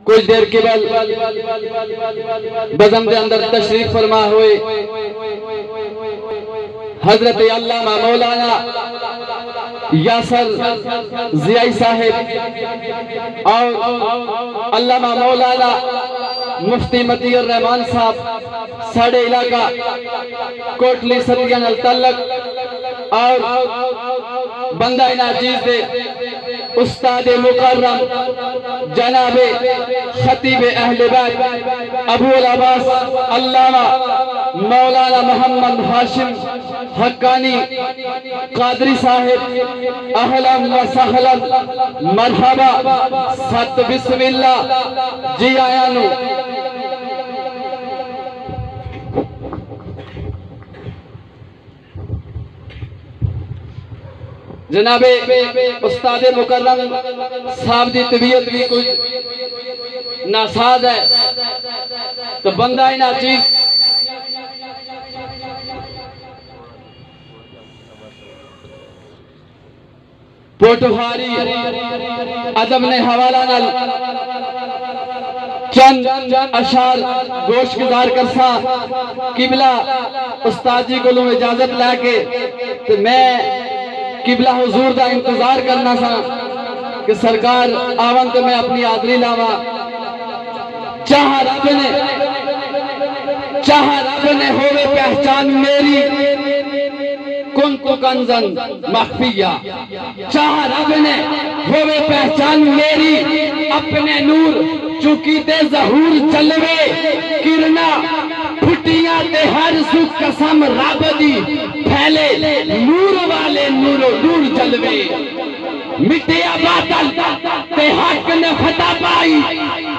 کچھ دیر کے بعد بزم دے اندر تشریف فرما ہوئے حضرت علامہ مولانا یاسر ضیائی صاحب اور علامہ مولانا مفتی متی الرحمان صاحب ساڑھے علاقہ کوٹلی ستیان التلق اور بندہ ناچیز دے استاد مکرم جناب خطیب اہل بیت ابو العباس علامہ مولانا محمد ہاشم حقانی قادری صاحب اہلا و سہلا مرحبا ست بسم اللہ جی آیا نو جناب استاد مکرم صاحب دی طبیعت بھی کچھ ناساز ہے تو بندہ ہی ناچیز پوٹوہاری ادب نے حوالہ نال چند اشعار گوش گزار کرسا قبلہ استاد جی کو لوں اجازت لے کے تو میں قبلہ حضور دا انتظار کرنا سا کہ سرکار آون تو میں اپنی آدری لاوا چاہا رب نے ہوئے پہچان میری کنتو کنزن مخفیہ چاہا رب نے ہوئے پہچان میری اپنے نور چکی تے ظہور جلوے کرنا پھٹیاں تے ہر سو قسم رب دی پھیلے نور والے نور جلوے مٹیا باطل تے حق نے فتح پائی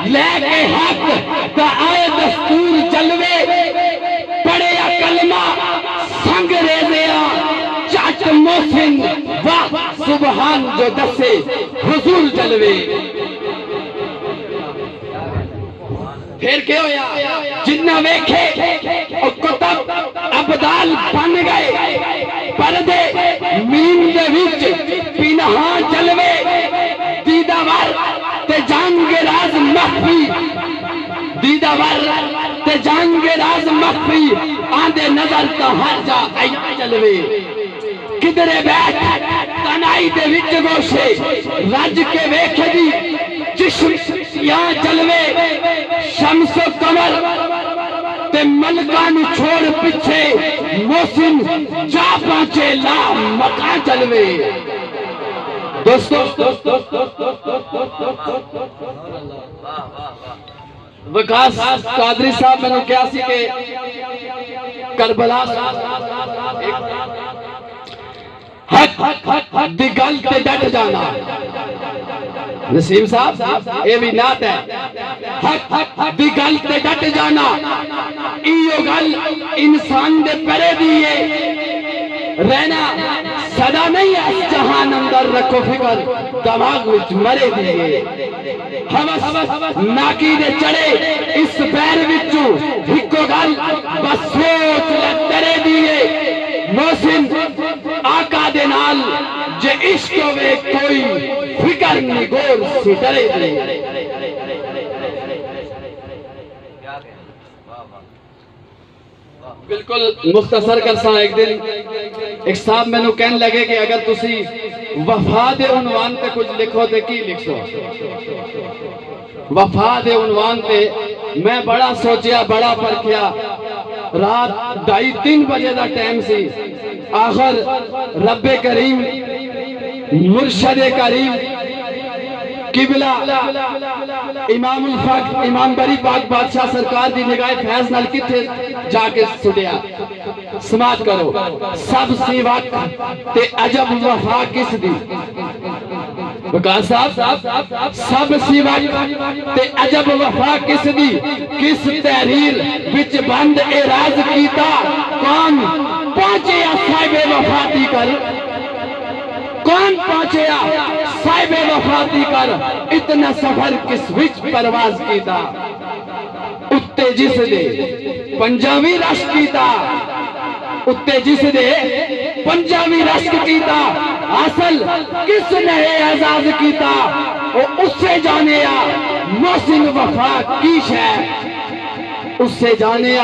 لے کے حق تا آئے دستور جلوے پڑھیا کلمہ سنگ ریزیا چاٹ محسن واہ سبحان جو دسے حضور جلوے پھر کیا ہویا جنہ ویکھے اور کتب ابدال بن گئے پردے مین دے وچ پینہاں جلوے دیداور تے جانگ راز مخفی دیداور تے جانگ راز مخفی آندے نظر تا ہر جا آئی جلوے کدرے بیٹھ تنائی دے وچ گوشے رج کے ویکھے دی جشم یہاں جلوے شمس و قمر تے ملکان چھوڑ پچھے محسن جا پہنچے لا مکان جلوے دوستو وقاص قادری صاحب میں نے کیا سی کہ کربلا حق دی گل تے ڈٹ جانا نسیم صاحب اے بھی نات ہے حق دی گل تے ڈٹ جانا ایو گل انسان دے پرے دیئے رہنا صدا نہیں ہے جہان اندر رکھو فکر دماغ وچ مرے دیئے حوث ناکی دے چڑے اس پیر وچو ہکو گل بس سوچ لگترے دیئے محسن آقا دے نال جے عشق ہوئے کوئی فکر نہیں گور سی ڈرے دے بالکل مختصر کرساں ایک دن ایک صاحب میں نو کہنے لگے کہ اگر تسی وفا دے عنوان تے کچھ لکھو تے کی لکھ سو وفا دے عنوان تے میں بڑا سوچیا بڑا پرکھیا رات 2:30 بجے دا ٹائم سی آخر رب کریم مرشد کریم قبلہ امام الفقر امام بری پاک بادشاہ سرکار دی نگاہ فیض نال کتھے جا کے سٹیا سماعت کرو سب سی وقت تے عجب وفا کس دی وقاص صاحب سب سی وقت تے عجب وفا کس دی کس تحریر بچ بند اعراض کیتا کون پہنچے صاحب وفاتی کر کون پہنچے صاحب وفاتی کر اتنا سفر کس وچ پرواز کیتا اتے جس دے پنجاوی رشک کیتا اتے جس دے پنجاوی رشک کیتا حاصل کس نے اعزاز کیتا وہ اس سے جانے محسن وفا کی شے اس سے جانے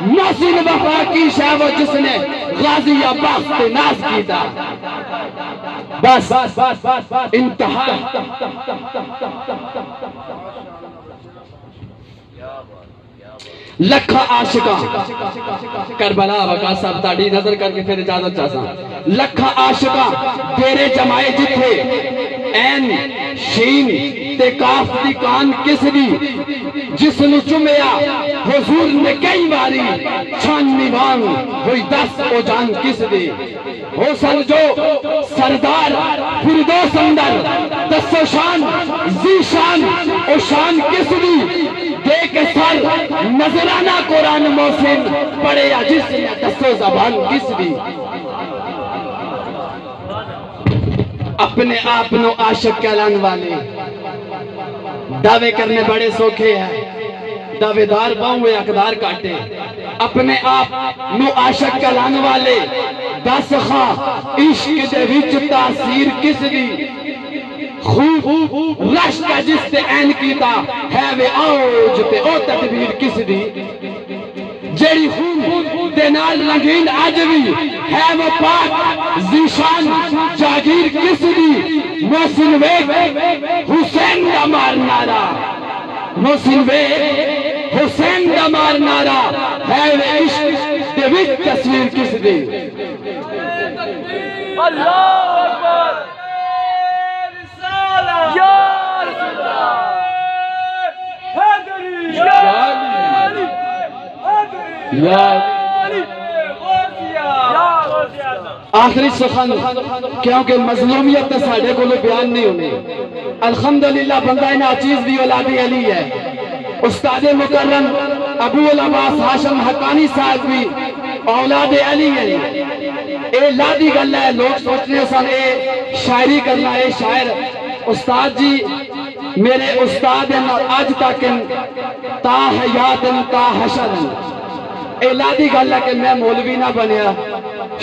محسن وفا کی شے وہ جس نے غازی بخت ناز کی تھا بس انتہا لکھا عاشقاں کربلا وقا صاحب تاڑی نظر کر کے پھر اجازت چاہتا لکھا عاشقاں تیرے جمائے جتھے این شین تے کاف دی کان کس دی جس نو چمیا حضور نے کئی باری چھان نیوان ہوئی 10 او جان کس دی ہو سر جو سردار فردوس اندر دسو شان زی شان او شان کس دی دیکھ سر نظرانہ قرآن محسن پڑھے یا جس نے دسو زبان کس دی اپنے آپنوں عاشق کہلان والے دعوے کرنے بڑے سوکھے ہیں دعوے دار باؤں ہوئے اقدار کاٹے اپنے آپ نو عاشق کہلان والے دس خواہ عشق دے وچ تاثیر کس دی خوب رش کا جس تے این کیتا ہے وے آوج تے او تدبیر کس دی جیڑی خوب تے نال رنگین آجوی ہے وہ پاک زیشان جاگیر کس دی محسن ویگ حسین دا مار نارا محسن ویگ حسین دا مار نارا ہے وہ عشق تے وچ تصویر کس دی اللہ اکبر یا رسول اللہ حیدری یا آخری سخن کیونکہ مظلومیت ساڑھے کو بیان نہیں ہونے الحمدللہ بندہ ناچیز بھی اولاد علی ہے استاد مکرم ابو العباس ہاشم حقانی صاحب بھی اولاد علی ہے اے لادی گلہ ہے لوگ سوچنے سن اے شاعری کرنا اے شاعر استاد جی میرے استاد ہیں آج تک تا حیاتن تا حشرن اے لادی گلہ کہ میں مولوی نہ بنیا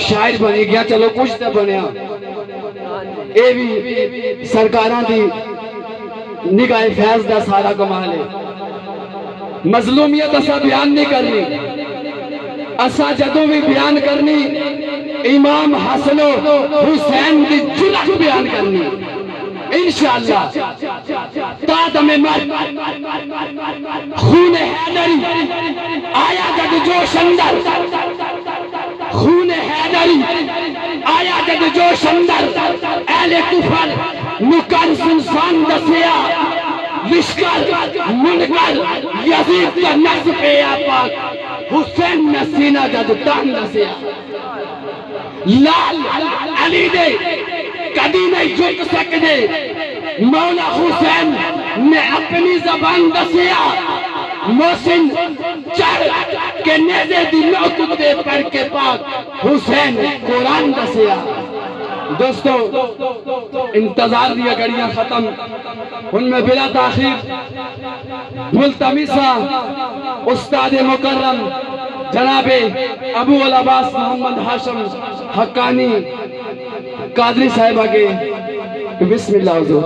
شاعر بنی گیا چلو کچھ تے بنیا اے بھی سرکاران دی نگاہ فیض دا سارا کمال ہے مظلومیت اسا بیان نہیں کرنی اسا جدوں بھی بیان کرنی امام حسن و حسین دی جرح بیان کرنی انشاءاللہ تا دم مرد خون حیدری آیا جد جوش اندر خون حیدری آیا جد جوش اندر اہل کفر نکر سنسان دسیا وشکر منگر یزید کا نفس پہ پاک حسین نسینہ جد تان دسیا لال علی دے کبھی نہیں جھک سکتے مولا حسین نے اپنی زبان دسیا محسن چڑھ کے نیزے دی نوکت دے پڑھ کے پاک حسین قرآن دسیا دوستو انتظار دیا گڑیاں ختم ان میں بلا تاخیر ملتمسہ استاد مکرم جناب ابو العباس محمد ہاشم حقانی قادری صاحب آگے بسم اللہ حضور